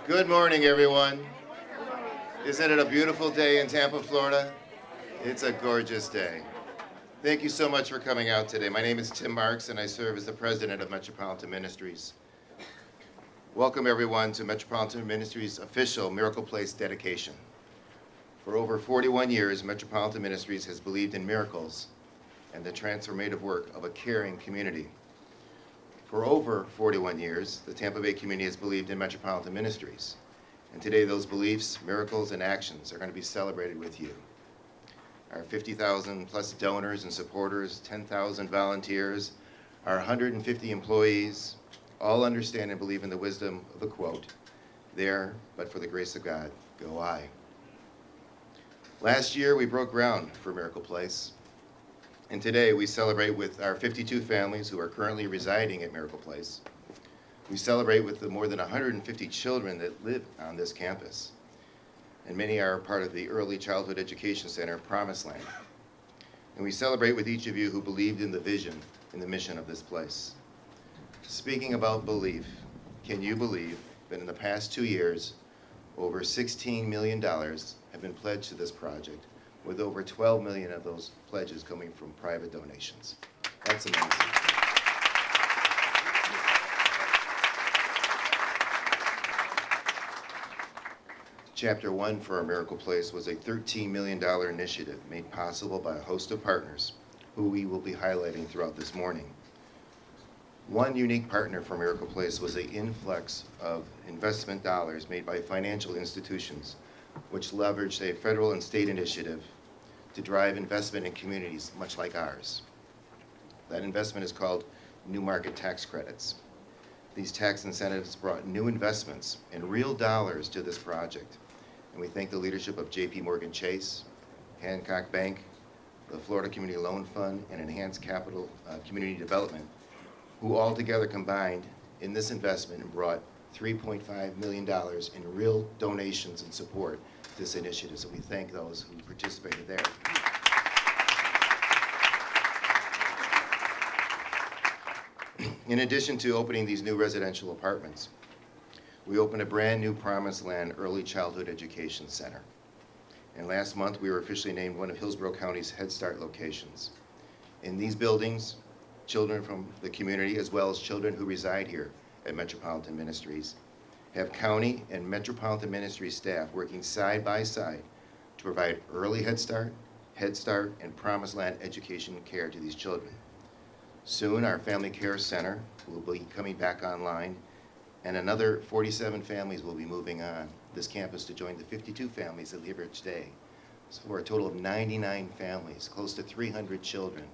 Good morning, everyone. Isn't it a beautiful day in Tampa, Florida? It's a gorgeous day. Thank you so much for coming out today. My name is Tim Marks, and I serve as the president of Metropolitan Ministries. Welcome, everyone, to Metropolitan Ministries' official Miracle Place dedication. For over 41 years, Metropolitan Ministries has believed in miracles and the transformative work of a caring community. For over 41 years, the Tampa Bay community has believed in Metropolitan Ministries. And today those beliefs, miracles, and actions are going to be celebrated with you. Our 50,000 plus donors and supporters, 10,000 volunteers, our 150 employees, all understand and believe in the wisdom of the quote, "There, but for the grace of God, go I." Last year, we broke ground for Miracle Place. And today we celebrate with our 52 families who are currently residing at Miracle Place. We celebrate with the more than 150 children that live on this campus. And many are part of the Early Childhood Education Center, Promised Land. And we celebrate with each of you who believed in the vision and the mission of this place. Speaking about belief, can you believe that in the past 2 years, over $16 million have been pledged to this project, with over 12 million of those pledges coming from private donations. That's amazing. Chapter 1 for our Miracle Place was a $13 million initiative made possible by a host of partners who we will be highlighting throughout this morning. One unique partner for Miracle Place was the influx of investment dollars made by financial institutions, which leveraged a federal and state initiative to drive investment in communities much like ours. That investment is called New Market Tax Credits. These tax incentives brought new investments and real dollars to this project. And we thank the leadership of J.P. Morgan Chase, Hancock Bank, the Florida Community Loan Fund, and Enhanced Capital Community Development, who all together combined in this investment and brought $3.5 million in real donations and support to this initiative. So we thank those who participated there. In addition to opening these new residential apartments, we opened a brand new Promised Land Early Childhood Education Center. And last month, we were officially named one of Hillsborough County's Head Start locations. In these buildings, children from the community, as well as children who reside here at Metropolitan Ministries, have county and Metropolitan Ministries staff working side by side to provide early Head Start, and Promised Land education and care to these children. Soon, our Family Care Center will be coming back online, and another 47 families will be moving on this campus to join the 52 families that live here today. So for a total of 99 families, close to 300 children.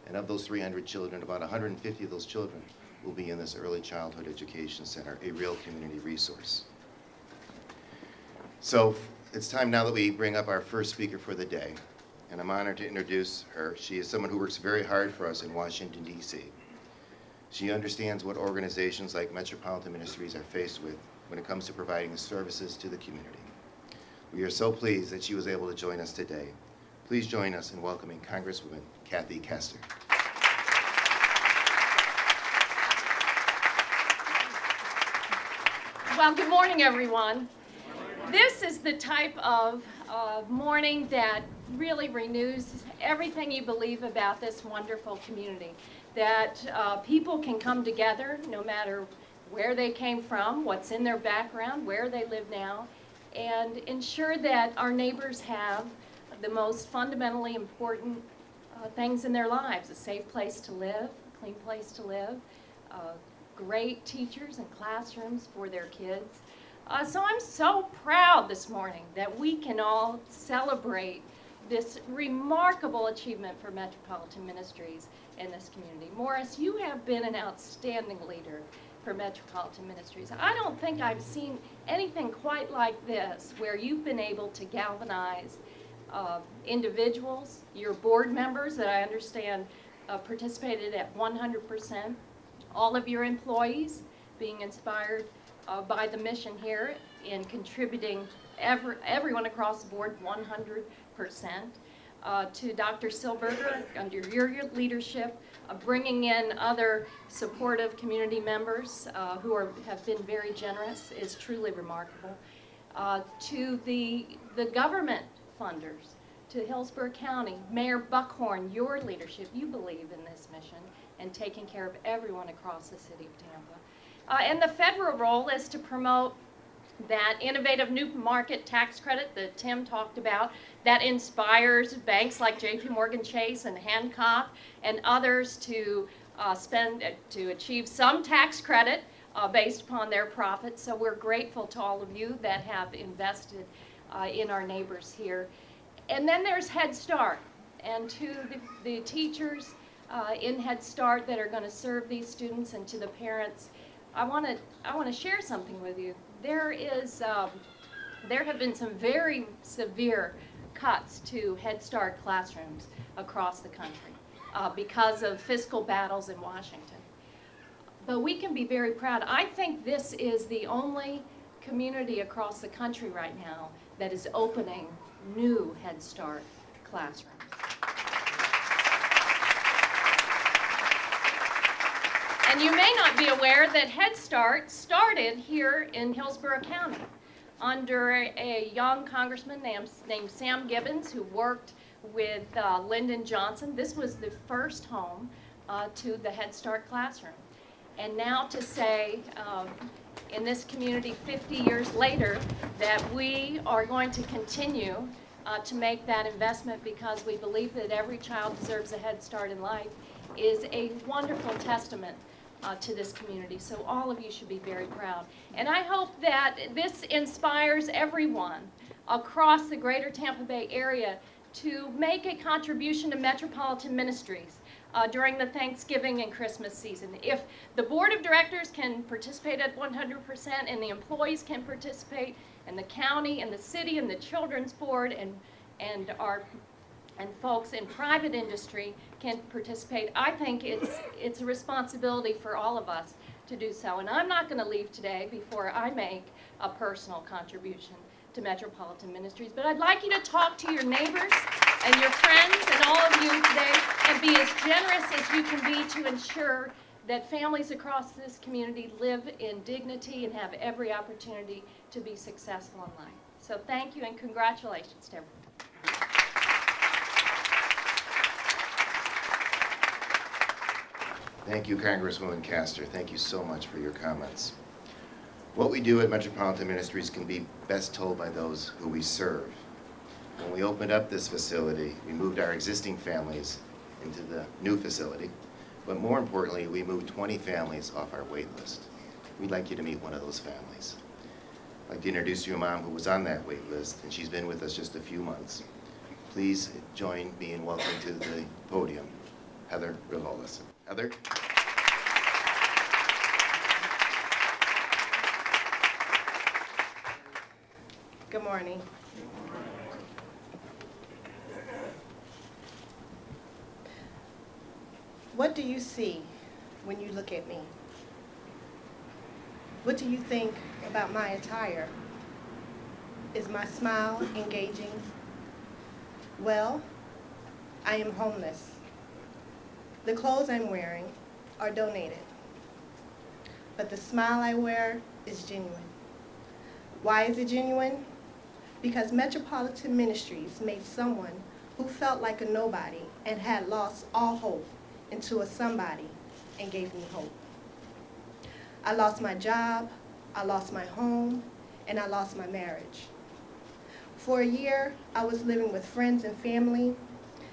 And of those 300 children, about 150 of those children will be in this Early Childhood Education Center, a real community resource. So it's time now that we bring up our first speaker for the day. And I'm honored to introduce her. She is someone who works very hard for us in Washington, D.C. She understands what organizations like Metropolitan Ministries are faced with when it comes to providing services to the community. We are so pleased that she was able to join us today. Please join us in welcoming Congresswoman Kathy Castor. Well, good morning, everyone. This is the type of morning that really renews everything you believe about this wonderful community. That people can come together no matter where they came from, what's in their background, where they live now, and ensure that our neighbors have the most fundamentally important things in their lives: a safe place to live, a clean place to live, great teachers and classrooms for their kids. So I'm so proud this morning that we can all celebrate this remarkable achievement for Metropolitan Ministries in this community. Morris, you have been an outstanding leader for Metropolitan Ministries. I don't think I've seen anything quite like this, where you've been able to galvanize individuals, your board members that I understand participated at 100%, all of your employees being inspired by the mission here and contributing everyone across the board 100%. to Dr. Silberger, under your leadership, bringing in other supportive community members who have been very generous is truly remarkable. To the government funders, to Hillsborough County, Mayor Buckhorn, your leadership, you believe in this mission and taking care of everyone across the city of Tampa. And the federal role is to promote that innovative new market tax credit that Tim talked about that inspires banks like JP Morgan Chase and Hancock and others to achieve some tax credit based upon their profits. So we're grateful to all of you that have invested in our neighbors here. And then there's Head Start, and to the teachers in Head Start that are going to serve these students, and to the parents, I want to share something with you. There have been some very severe cuts to Head Start classrooms across the country because of fiscal battles in Washington. But we can be very proud. I think this is the only community across the country right now that is opening new Head Start classrooms. And you may not be aware that Head Start started here in Hillsborough County under a young congressman named Sam Gibbons, who worked with Lyndon Johnson. This was the first home to the Head Start classroom. And now to say, in this community 50 years later, that we are going to continue to make that investment because we believe that every child deserves a Head Start in life is a wonderful testament to this community. So all of you should be very proud. And I hope that this inspires everyone across the greater Tampa Bay area to make a contribution to Metropolitan Ministries during the Thanksgiving and Christmas season. If the board of directors can participate at 100% and the employees can participate, and the county and the city and the children's board and folks in private industry can participate, I think it's a responsibility for all of us to do so. And I'm not going to leave today before I make a personal contribution to Metropolitan Ministries. But I'd like you to talk to your neighbors and your friends and all of you today and be as generous as you can be to ensure that families across this community live in dignity and have every opportunity to be successful in life. So thank you and congratulations to everyone. Thank you, Congresswoman Castor. Thank you so much for your comments. What we do at Metropolitan Ministries can be best told by those who we serve. When we opened up this facility, we moved our existing families into the new facility, but more importantly, we moved 20 families off our wait list. We'd like you to meet one of those families. I'd like to introduce you to a mom who was on that wait list, and she's been with us just a few months. Please join me in welcoming to the podium, Heather Rivolis. Heather? Good morning. What do you see when you look at me? What do you think about my attire? Is my smile engaging? Well, I am homeless. The clothes I'm wearing are donated, but the smile I wear is genuine. Why is it genuine? Because Metropolitan Ministries made someone who felt like a nobody and had lost all hope into a somebody and gave me hope. I lost my job, I lost my home, and I lost my marriage. For a year, I was living with friends and family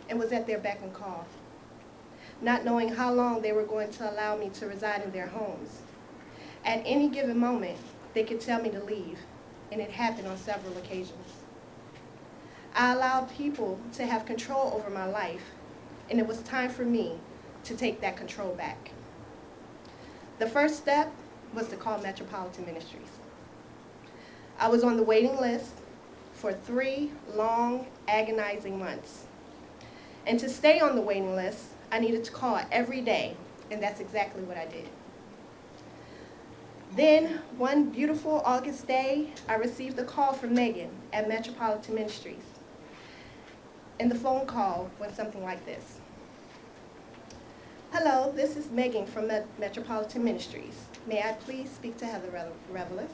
and was at their beck and call, not knowing how long they were going to allow me to reside in their homes. At any given moment, they could tell me to leave, and it happened on several occasions. I allowed people to have control over my life, and it was time for me to take that control back. The first step was to call Metropolitan Ministries. I was on the waiting list for 3 long, agonizing months. And to stay on the waiting list, I needed to call every day, and that's exactly what I did. Then, one beautiful August day, I received a call from Megan at Metropolitan Ministries. and the phone call went something like this. Hello, this is Megan from Metropolitan Ministries. May I please speak to Heather Revelis?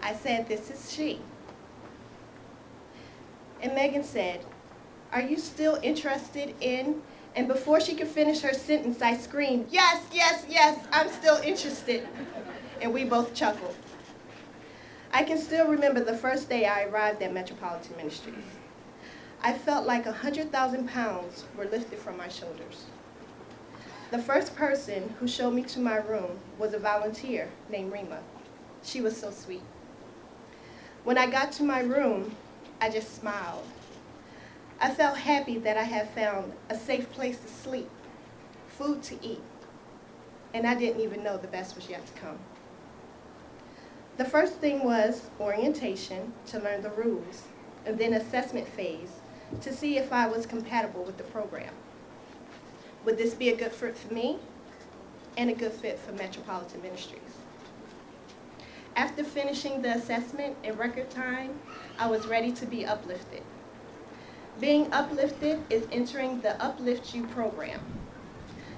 I said, this is she. And Megan said, are you still interested in? And before she could finish her sentence, I screamed, yes, yes, yes, I'm still interested. And we both chuckled. I can still remember the first day I arrived at Metropolitan Ministries. I felt like 100,000 pounds were lifted from my shoulders. The first person who showed me to my room was a volunteer named Rima. She was so sweet. When I got to my room, I just smiled. I felt happy that I had found a safe place to sleep, food to eat, and I didn't even know the best was yet to come. The first thing was orientation to learn the rules, and then assessment phase to see if I was compatible with the program. Would this be a good fit for me and a good fit for Metropolitan Ministries? After finishing the assessment in record time, I was ready to be uplifted. Being uplifted is entering the Uplift You program.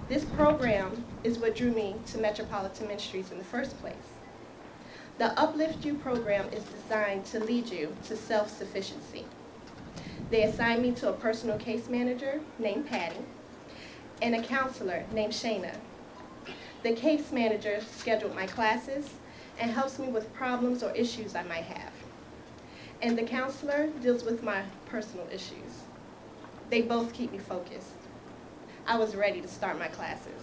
This program is what drew me to Metropolitan Ministries in the first place. The Uplift You program is designed to lead you to self-sufficiency. They assigned me to a personal case manager named Patty and a counselor named Shayna. The case manager scheduled my classes and helps me with problems or issues I might have. And the counselor deals with my personal issues. They both keep me focused. I was ready to start my classes.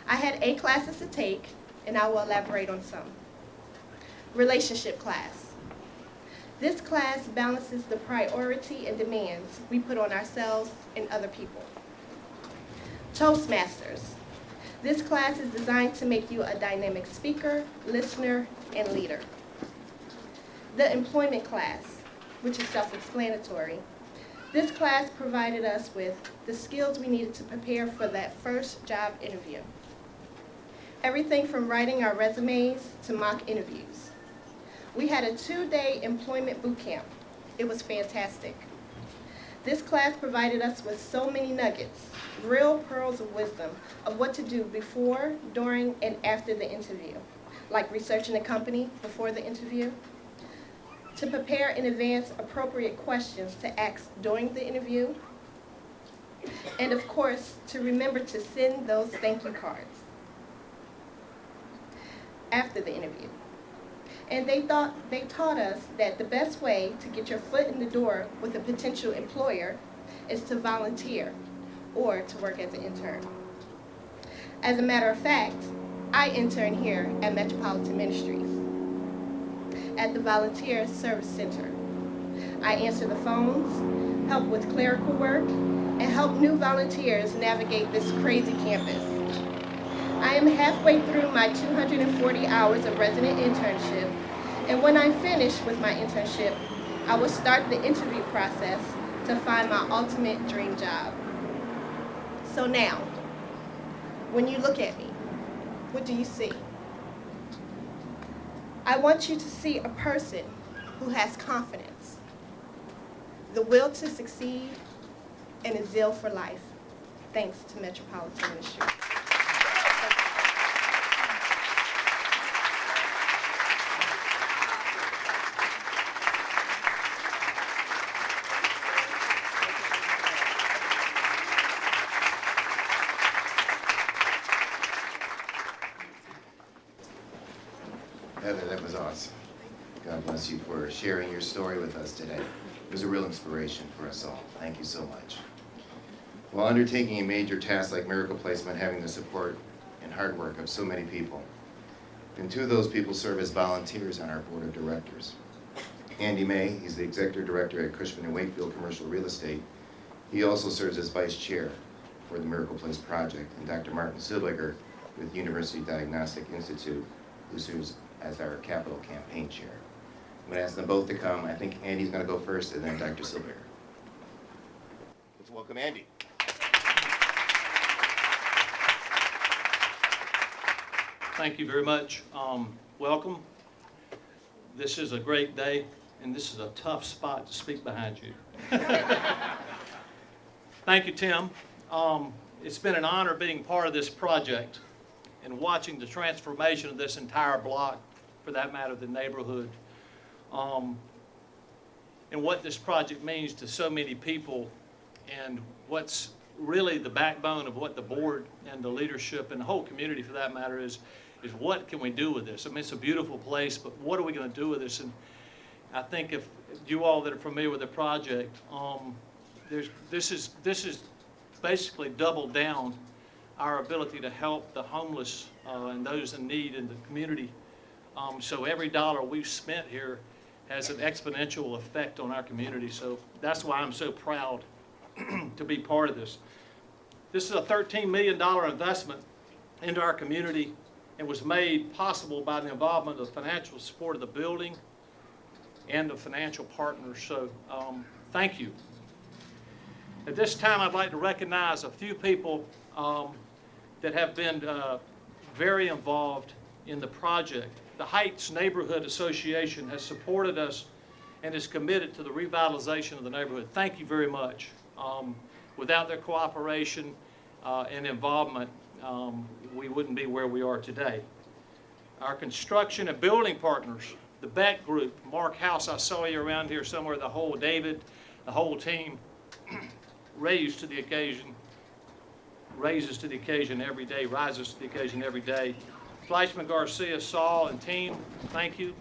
I had 8 classes to take, and I will elaborate on some. Relationship class. This class balances the priority and demands we put on ourselves and other people. Toastmasters. This class is designed to make you a dynamic speaker, listener, and leader. The employment class, which is self-explanatory. This class provided us with the skills we needed to prepare for that first job interview. Everything from writing our resumes to mock interviews. We had a 2-day employment boot camp. It was fantastic. This class provided us with so many nuggets, real pearls of wisdom of what to do before, during, and after the interview, like researching a company before the interview, to prepare in advance appropriate questions to ask during the interview, and of course, to remember to send those thank you cards after the interview. And they taught us that the best way to get your foot in the door with a potential employer is to volunteer or to work as an intern. As a matter of fact, I intern here at Metropolitan Ministries at the Volunteer Service Center. I answer the phones, help with clerical work, and help new volunteers navigate this crazy campus. I am halfway through my 240 hours of resident internship, and when I'm finished with my internship, I will start the interview process to find my ultimate dream job. So now, when you look at me, what do you see? I want you to see a person who has confidence, the will to succeed, and a zeal for life, thanks to Metropolitan Ministries. Heather, that was awesome. God bless you for sharing your story with us today. It was a real inspiration for us all. Thank you so much. While undertaking a major task like miracle placement, having the support and hard work of so many people, and 2 of those people serve as volunteers on our board of directors. Andy May, he's the executive director at Cushman & Wakefield Commercial Real Estate. He also serves as vice chair for the Miracle Place Project, and Dr. Martin Silberger with University Diagnostic Institute, who serves as our capital campaign chair. I'm going to ask them both to come. I think Andy's going to go first, and then Dr. Silberger. Let's welcome Andy. Thank you very much. Welcome. This is a great day, and this is a tough spot to speak behind you. Thank you, Tim. It's been an honor being part of this project and watching the transformation of this entire block, for that matter, the neighborhood, and what this project means to so many people, and what's really the backbone of what the board and the leadership and the whole community, for that matter, is what can we do with this? I mean, it's a beautiful place, but what are we going to do with this? And I think if you all that are familiar with the project, this is basically doubled down our ability to help the homeless and those in need in the community. So every dollar we've spent here has an exponential effect on our community. So that's why I'm so proud to be part of this. This is a $13 million investment into our community and was made possible by the involvement of the financial support of the building and the financial partners. So thank you. At this time, I'd like to recognize a few people that have been very involved in the project. The Heights Neighborhood Association has supported us and is committed to the revitalization of the neighborhood. Thank you very much. Without their cooperation and involvement, we wouldn't be where we are today. Our construction and building partners, the Beck Group, Mark House, I saw you around here somewhere, the whole David, the whole team raises to the occasion every day, rises to the occasion every day. Fleischman Garcia, Saul, and team, thank you.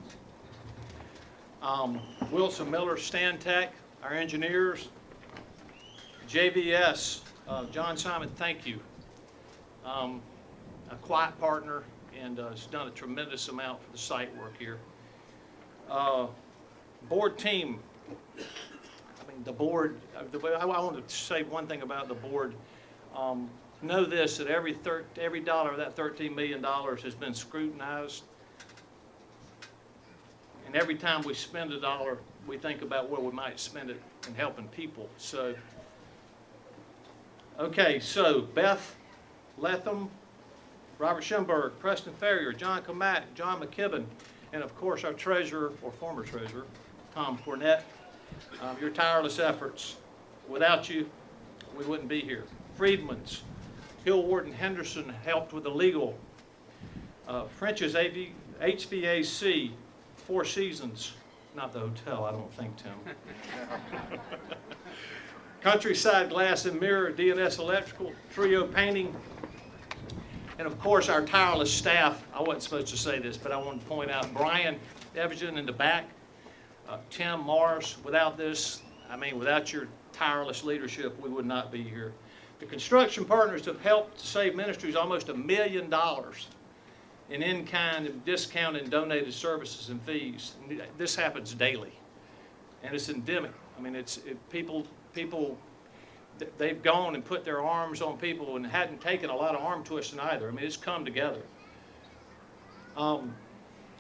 Wilson Miller, Stantec, our engineers. JVS, John Simon, thank you. A quiet partner and has done a tremendous amount for the site work here. Board team, I mean the board, I want to say one thing about the board. Know this, that every dollar of that $13 million has been scrutinized. And every time we spend a dollar, we think about where we might spend it in helping people. So, okay, so Beth Letham, Robert Schimberg, Preston Ferrier, John Comack, John McKibben, and of course our treasurer, or former treasurer, Tom Cornett. Your tireless efforts. Without you, we wouldn't be here. Friedman's, Hill Warden Henderson helped with the legal. French's HVAC, Four Seasons, not the hotel, I don't think, Tim. Countryside Glass and Mirror, DNS Electrical, Trio Painting, and of course our tireless staff. I wasn't supposed to say this, but I want to point out Brian Evgen in the back, Tim Morris. Without this, I mean, without your tireless leadership, we would not be here. The construction partners have helped to save ministries almost $1 million in in-kind and discount and donated services and fees. This happens daily, and it's endemic. I mean, people, they've gone and put their arms on people and hadn't taken a lot of arm twisting either. I mean, it's come together.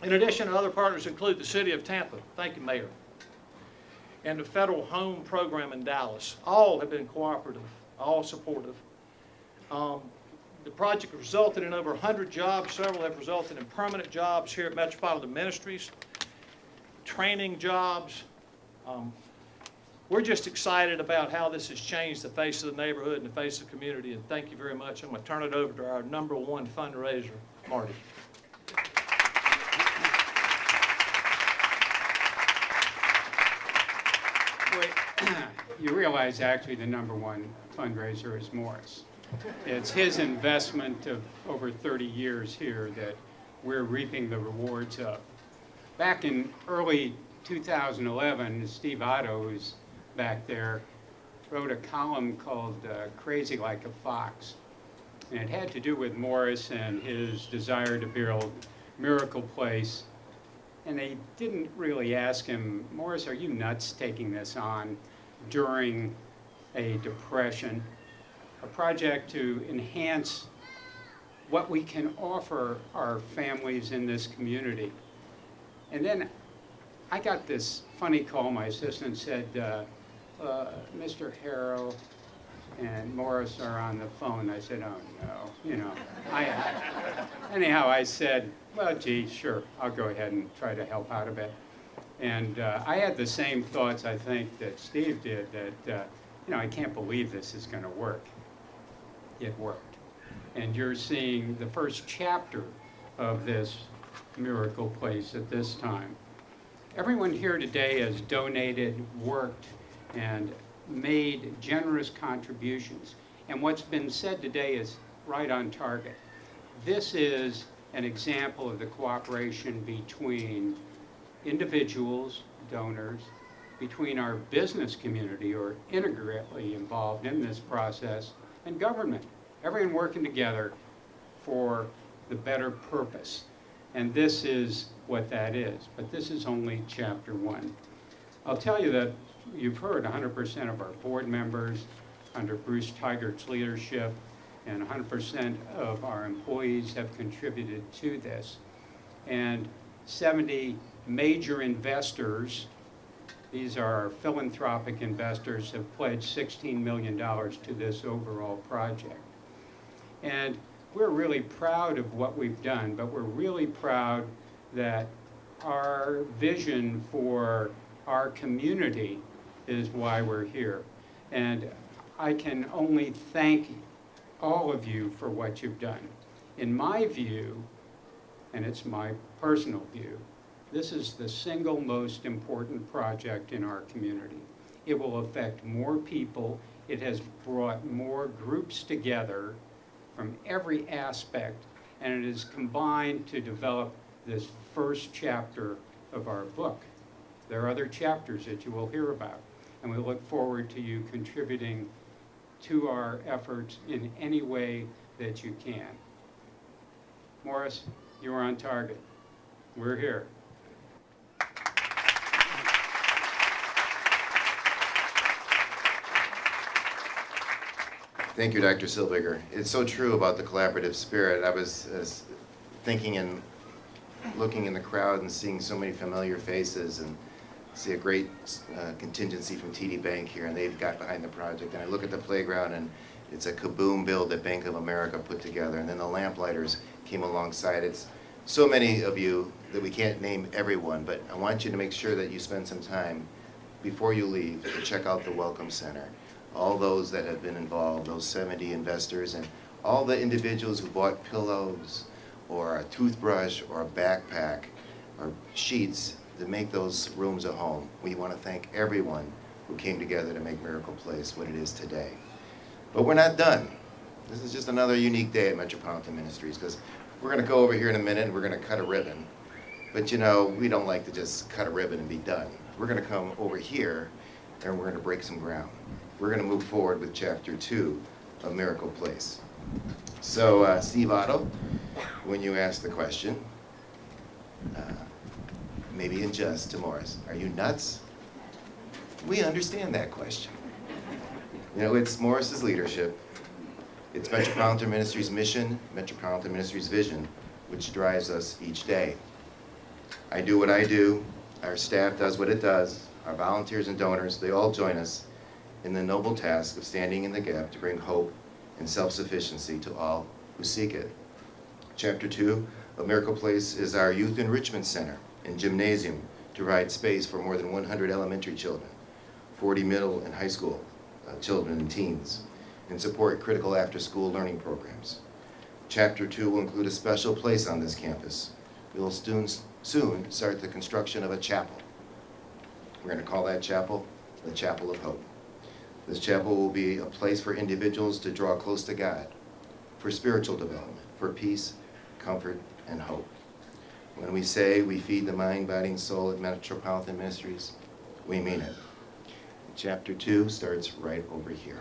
In addition, other partners include the City of Tampa. Thank you, Mayor. And the Federal Home Program in Dallas. All have been cooperative, all supportive. The project resulted in over 100 jobs. Several have resulted in permanent jobs here at Metropolitan Ministries, training jobs. We're just excited about how this has changed the face of the neighborhood and the face of the community, and thank you very much. I'm going to turn it over to our #1 fundraiser, Marty. You realize actually the #1 fundraiser is Morris. It's his investment of over 30 years here that we're reaping the rewards of. Back in early 2011, Steve Otto, who's back there, wrote a column called Crazy Like a Fox. And it had to do with Morris and his desire to build Miracle Place. And they didn't really ask him, Morris, are you nuts taking this on during a depression? A project to enhance what we can offer our families in this community. And then I got this funny call. My assistant said, Mr. Harrow and Morris are on the phone. I said, oh no, you know. Anyhow, I said, well, gee, sure, I'll go ahead and try to help out a bit. And I had the same thoughts, I think, that Steve did, that, I can't believe this is going to work. It worked. And you're seeing the first chapter of this miracle place at this time. Everyone here today has donated, worked, and made generous contributions. And what's been said today is right on target. This is an example of the cooperation between individuals, donors, between our business community, or integrally involved in this process, and government. Everyone working together for the better purpose. And this is what that is. But this is only chapter 1. I'll tell you that you've heard 100% of our board members under Bruce Teigert's leadership, and 100% of our employees have contributed to this. And 70 major investors, these are our philanthropic investors, have pledged $16 million to this overall project. And we're really proud of what we've done, but we're really proud that our vision for our community is why we're here. And I can only thank all of you for what you've done. In my view, and it's my personal view, this is the single most important project in our community. It will affect more people. It has brought more groups together from every aspect, and it is combined to develop this first chapter of our book. There are other chapters that you will hear about, and we look forward to you contributing to our efforts in any way that you can. Morris, you are on target. We're here. Thank you, Dr. Silviger. It's so true about the collaborative spirit. I was thinking and looking in the crowd and seeing so many familiar faces, and see a great contingency from TD Bank here, and they've got behind the project. And I look at the playground, and it's a kaboom build that Bank of America put together, and then the lamplighters came alongside. It's so many of you that we can't name everyone, but I want you to make sure that you spend some time before you leave to check out the Welcome Center. All those that have been involved, those 70 investors, and all the individuals who bought pillows or a toothbrush or a backpack or sheets to make those rooms a home. We want to thank everyone who came together to make Miracle Place what it is today. But we're not done. This is just another unique day at Metropolitan Ministries, because we're going to go over here in a minute and we're going to cut a ribbon. But we don't like to just cut a ribbon and be done. We're going to come over here and we're going to break some ground. We're going to move forward with chapter 2 of Miracle Place. So Steve Otto, when you ask the question, maybe in jest to Morris, are you nuts? We understand that question. It's Morris's leadership. It's Metropolitan Ministries' mission, Metropolitan Ministries' vision, which drives us each day. I do what I do. Our staff does what it does. Our volunteers and donors, they all join us in the noble task of standing in the gap to bring hope and self-sufficiency to all who seek it. Chapter 2 of Miracle Place is our Youth Enrichment Center and Gymnasium to provide space for more than 100 elementary children, 40 middle and high school children and teens, and support critical after-school learning programs. Chapter 2 will include a special place on this campus. We will soon start the construction of a chapel. We're going to call that chapel the Chapel of Hope. This chapel will be a place for individuals to draw close to God, for spiritual development, for peace, comfort, and hope. When we say we feed the mind, body, and soul at Metropolitan Ministries, we mean it. Chapter 2 starts right over here.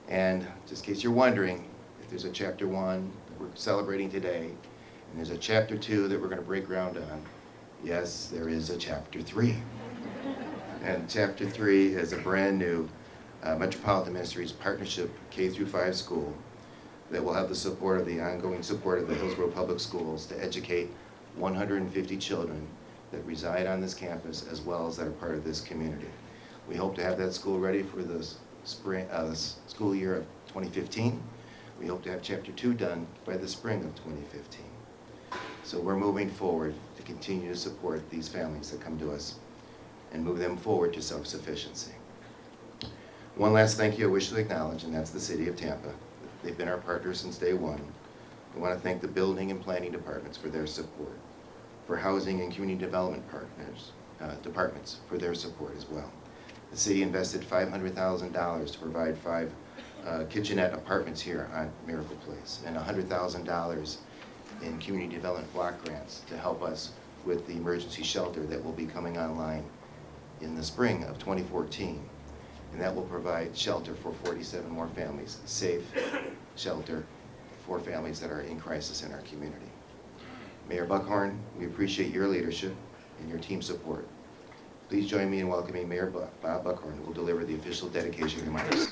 And just in case you're wondering, if there's a chapter 1 that we're celebrating today, and there's a chapter 2 that we're going to break ground on, yes, there is a chapter 3. And chapter 3 is a brand new Metropolitan Ministries partnership K-5 school that will have the ongoing support of the Hillsborough Public Schools to educate 150 children that reside on this campus, as well as that are part of this community. We hope to have that school ready for the school year of 2015. We hope to have chapter 2 done by the spring of 2015. So we're moving forward to continue to support these families that come to us and move them forward to self-sufficiency. One last thank you I wish to acknowledge, and that's the City of Tampa. They've been our partners since day one. I want to thank the building and planning departments for their support, for housing and community development departments for their support as well. The city invested $500,000 to provide 5 kitchenette apartments here on Miracle Place, and $100,000 in community development block grants to help us with the emergency shelter that will be coming online in the spring of 2014. And that will provide shelter for 47 more families, safe shelter for families that are in crisis in our community. Mayor Buckhorn, we appreciate your leadership and your team support. Please join me in welcoming Mayor Bob Buckhorn, who will deliver the official dedication remarks.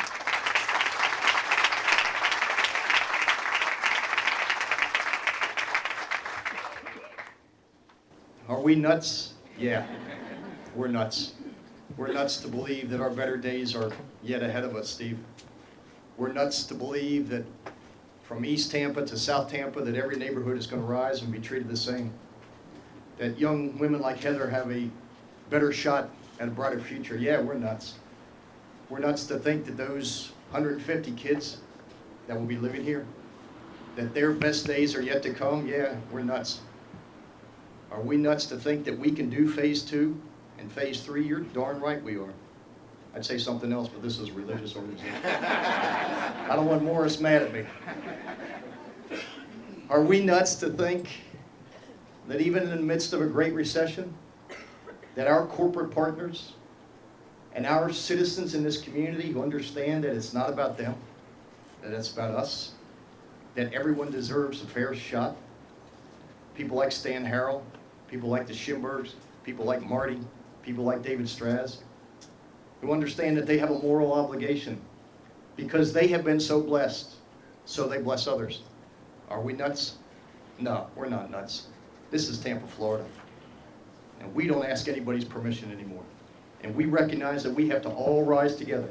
Are we nuts? Yeah, we're nuts. We're nuts to believe that our better days are yet ahead of us, Steve. We're nuts to believe that from East Tampa to South Tampa, that every neighborhood is going to rise and be treated the same. That young women like Heather have a better shot at a brighter future. Yeah, we're nuts. We're nuts to think that those 150 kids that will be living here, that their best days are yet to come. Yeah, we're nuts. Are we nuts to think that we can do phase 2 and phase 3? You're darn right we are. I'd say something else, but this is a religious organization. I don't want Morris mad at me. Are we nuts to think that even in the midst of a great recession, that our corporate partners and our citizens in this community who understand that it's not about them, that it's about us, that everyone deserves a fair shot? People like Stan Harrell, people like the Schimbergs, people like Marty, people like David Straz, who understand that they have a moral obligation because they have been so blessed, so they bless others. Are we nuts? No, we're not nuts. This is Tampa, Florida. And we don't ask anybody's permission anymore. And we recognize that we have to all rise together.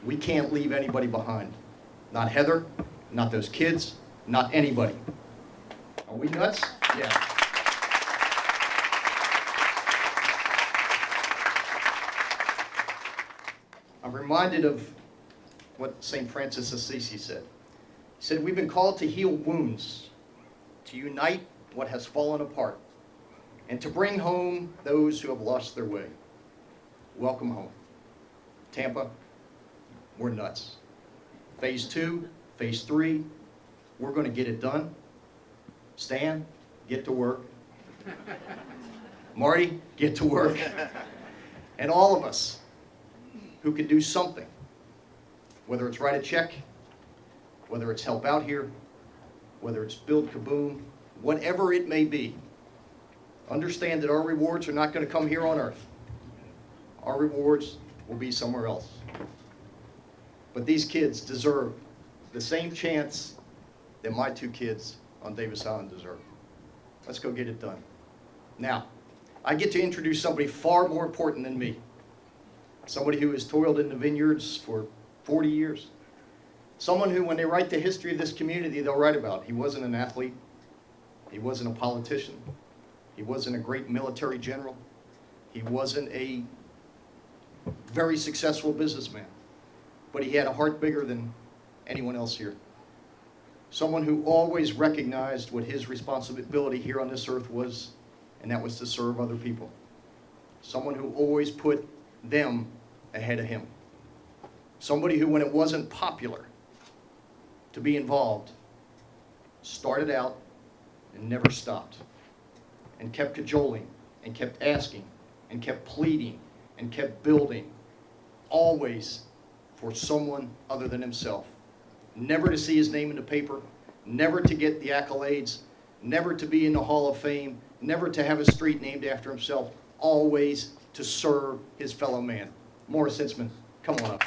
We can't leave anybody behind. Not Heather, not those kids, not anybody. Are we nuts? Yeah. I'm reminded of what St. Francis Assisi said. He said, we've been called to heal wounds, to unite what has fallen apart, and to bring home those who have lost their way. Welcome home. Tampa, we're nuts. Phase 2, phase 3, we're going to get it done. Stan, get to work. Marty, get to work. And all of us who can do something, whether it's write a check, whether it's help out here, whether it's build Kaboom, whatever it may be, understand that our rewards are not going to come here on earth. Our rewards will be somewhere else. But these kids deserve the same chance that my 2 kids on Davis Island deserve. Let's go get it done. Now, I get to introduce somebody far more important than me. Somebody who has toiled in the vineyards for 40 years. Someone who, when they write the history of this community, they'll write about. He wasn't an athlete. He wasn't a politician. He wasn't a great military general. He wasn't a very successful businessman. But he had a heart bigger than anyone else here. Someone who always recognized what his responsibility here on this earth was, and that was to serve other people. Someone who always put them ahead of him. Somebody who, when it wasn't popular to be involved, started out and never stopped, and kept cajoling, and kept asking, and kept pleading, and kept building, always for someone other than himself. Never to see his name in the paper, never to get the accolades, never to be in the Hall of Fame, never to have a street named after himself, always to serve his fellow man. Morris Hitzman, come on up.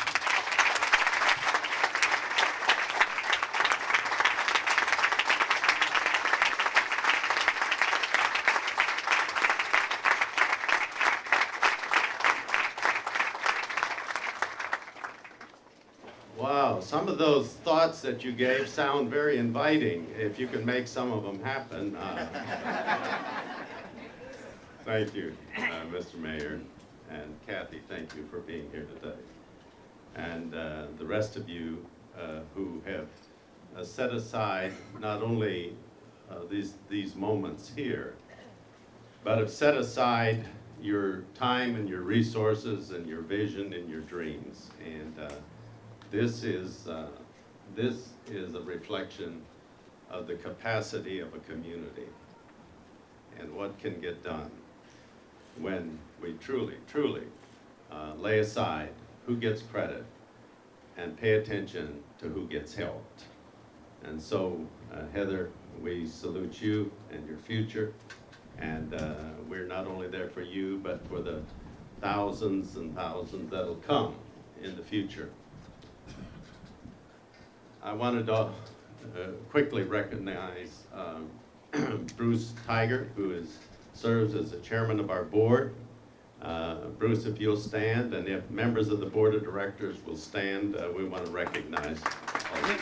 Wow. Wow, some of those thoughts that you gave sound very inviting. If you can make some of them happen. Thank you, Mr. Mayor, and Kathy, thank you for being here today. And the rest of you who have set aside not only these moments here, but have set aside your time and your resources and your vision and your dreams. And this is a reflection of the capacity of a community and what can get done when we truly lay aside who gets credit and pay attention to who gets helped. And so, Heather, we salute you and your future. And we're not only there for you, but for the thousands and thousands that'll come in the future. I wanted to quickly recognize Bruce Tiger, who serves as the chairman of our board. Bruce, if you'll stand, and if members of the board of directors will stand, we want to recognize all of you.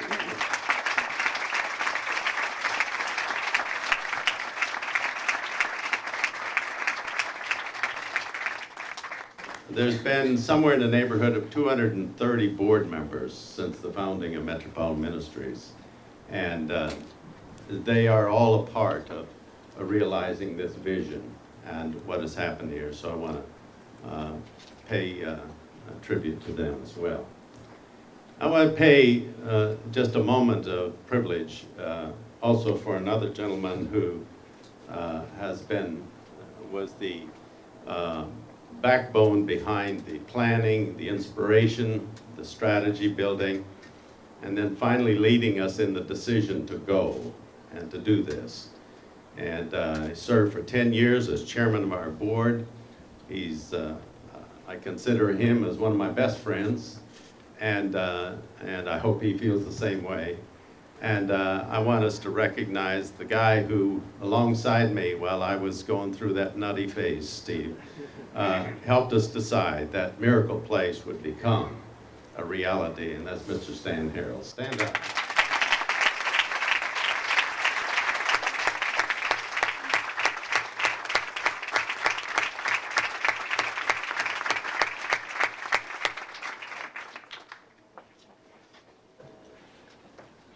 There's been somewhere in the neighborhood of 230 board members since the founding of Metropolitan Ministries. And they are all a part of realizing this vision and what has happened here. So I want to pay a tribute to them as well. I want to pay just a moment of privilege also for another gentleman who was the backbone behind the planning, the inspiration, the strategy building, and then finally leading us in the decision to go and to do this. And I served for 10 years as chairman of our board. I consider him as one of my best friends, and I hope he feels the same way. And I want us to recognize the guy who, alongside me while I was going through that nutty phase, Steve, helped us decide that Miracle Place would become a reality, and that's Mr. Stan Harrell. Stand up.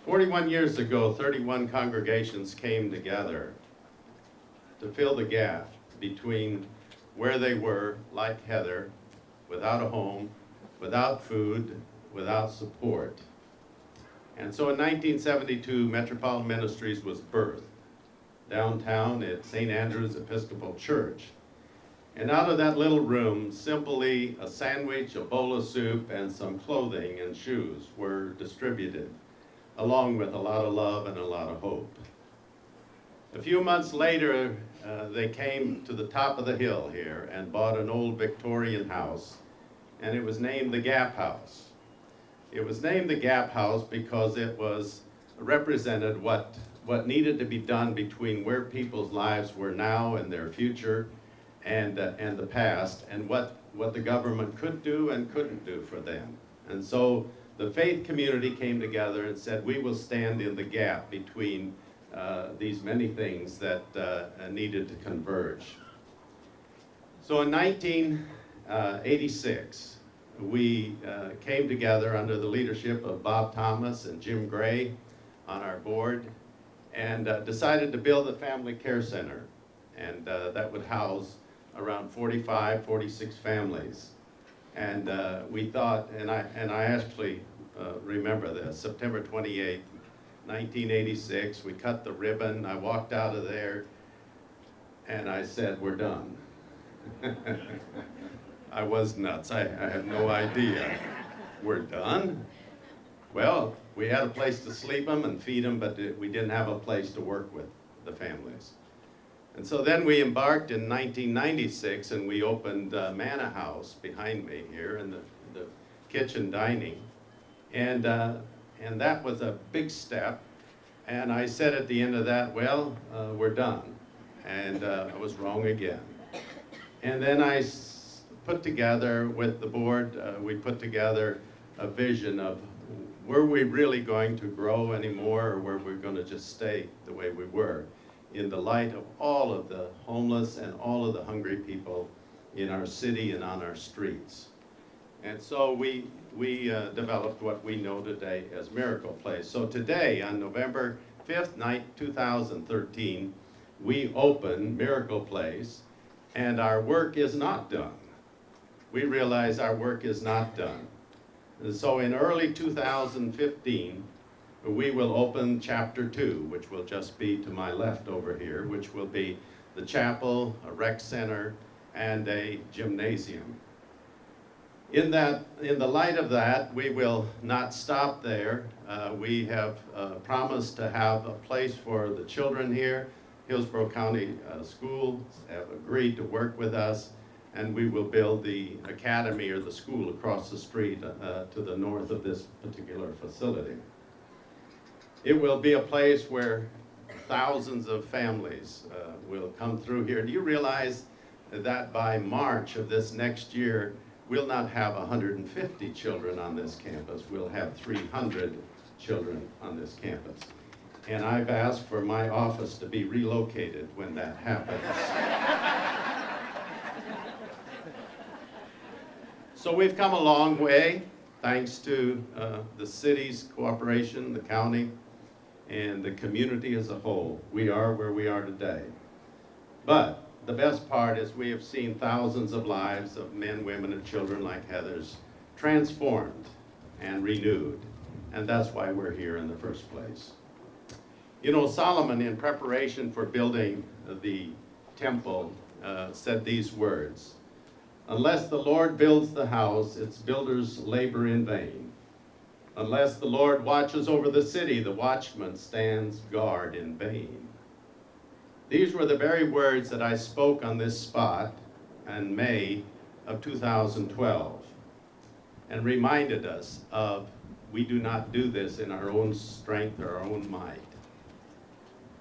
"41 years ago, 31 congregations came together to fill the gap between where they were, like Heather, without a home, without food, without support. And so in 1972, Metropolitan Ministries was birthed downtown at St. Andrew's Episcopal Church. And out of that little room, simply a sandwich, a bowl of soup, and some clothing and shoes were distributed, along with a lot of love and a lot of hope. A few months later, they came to the top of the hill here and bought an old Victorian house, and it was named the Gap House. It was named the Gap House because it represented what needed to be done between where people's lives were now and their future and the past, and what the government could do and couldn't do for them. And so the faith community came together and said, we will stand in the gap between these many things that needed to converge. So in 1986, we came together under the leadership of Bob Thomas and Jim Gray on our board, and decided to build a family care center. And that would house around 45, 46 families. And we thought, and I actually remember this, September 28th, 1986, we cut the ribbon. I walked out of there and I said, we're done. I was nuts. I had no idea. We're done? Well, we had a place to sleep them and feed them, but we didn't have a place to work with the families. And so then we embarked in 1996 and we opened Manna House behind me here in the kitchen dining. And that was a big step. And I said at the end of that, well, we're done. And I was wrong again. And then I put together with the board, we put together a vision of were we really going to grow anymore, or were we going to just stay the way we were in the light of all of the homeless and all of the hungry people in our city and on our streets? And so we developed what we know today as Miracle Place. So today, on November 5th, 2013, we open Miracle Place, and our work is not done. We realize our work is not done. And so in early 2015, we will open Chapter 2, which will just be to my left over here, which will be the chapel, a rec center, and a gymnasium. In the light of that, we will not stop there. We have promised to have a place for the children here. Hillsborough County Schools have agreed to work with us, and we will build the academy or the school across the street to the north of this particular facility. It will be a place where thousands of families will come through here. Do you realize that by March of this next year, we'll not have 150 children on this campus, we'll have 300 children on this campus. And I've asked for my office to be relocated when that happens. So we've come a long way, thanks to the city's cooperation, the county, and the community as a whole. We are where we are today. But the best part is we have seen thousands of lives of men, women, and children like Heather's transformed and renewed. And that's why we're here in the first place. You know, Solomon, in preparation for building the temple, said these words: "Unless the Lord builds the house, its builders labor in vain. Unless the Lord watches over the city, the watchman stands guard in vain." These were the very words that I spoke on this spot in May of 2012, and reminded us of we do not do this in our own strength or our own might.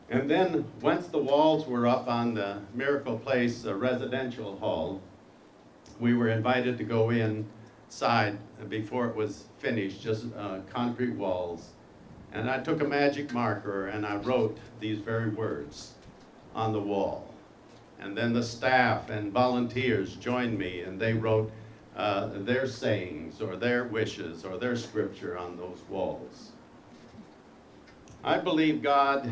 And then once the walls were up on the Miracle Place residential hall, we were invited to go inside before it was finished, just concrete walls. And I took a magic marker and I wrote these very words on the wall. And then the staff and volunteers joined me, and they wrote their sayings or their wishes or their scripture on those walls. I believe God's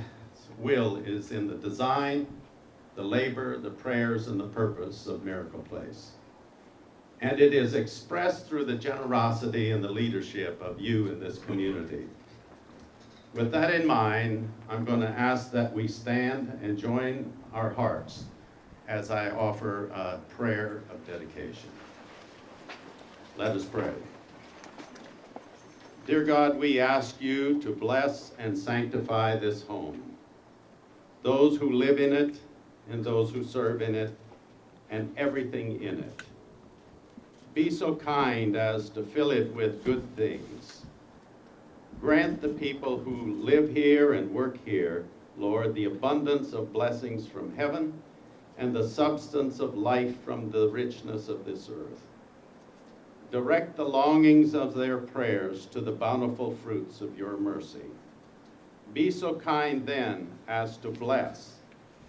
will is in the design, the labor, the prayers, and the purpose of Miracle Place. And it is expressed through the generosity and the leadership of you in this community. With that in mind, I'm going to ask that we stand and join our hearts as I offer a prayer of dedication. Let us pray. Dear God, we ask you to bless and sanctify this home, those who live in it and those who serve in it, and everything in it. Be so kind as to fill it with good things. Grant the people who live here and work here, Lord, the abundance of blessings from heaven and the substance of life from the richness of this earth. Direct the longings of their prayers to the bountiful fruits of your mercy. Be so kind then as to bless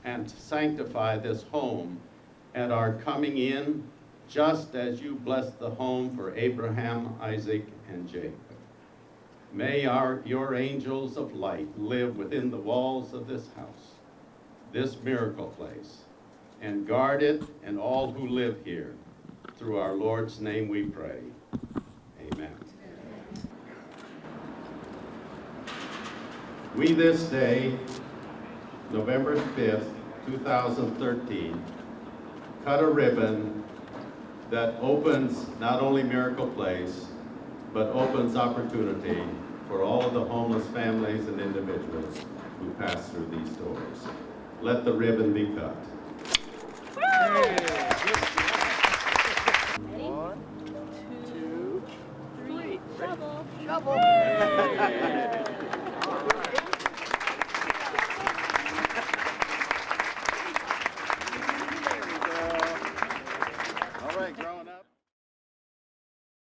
and sanctify this home at our coming in, just as you blessed the home for Abraham, Isaac, and Jacob. May your angels of light live within the walls of this house, this Miracle Place, and guard it and all who live here. Through our Lord's name we pray. Amen. We this day, November 5th, 2013, cut a ribbon that opens not only Miracle Place, but opens opportunity for all of the homeless families and individuals who pass through these doors. Let the ribbon be cut. Woo!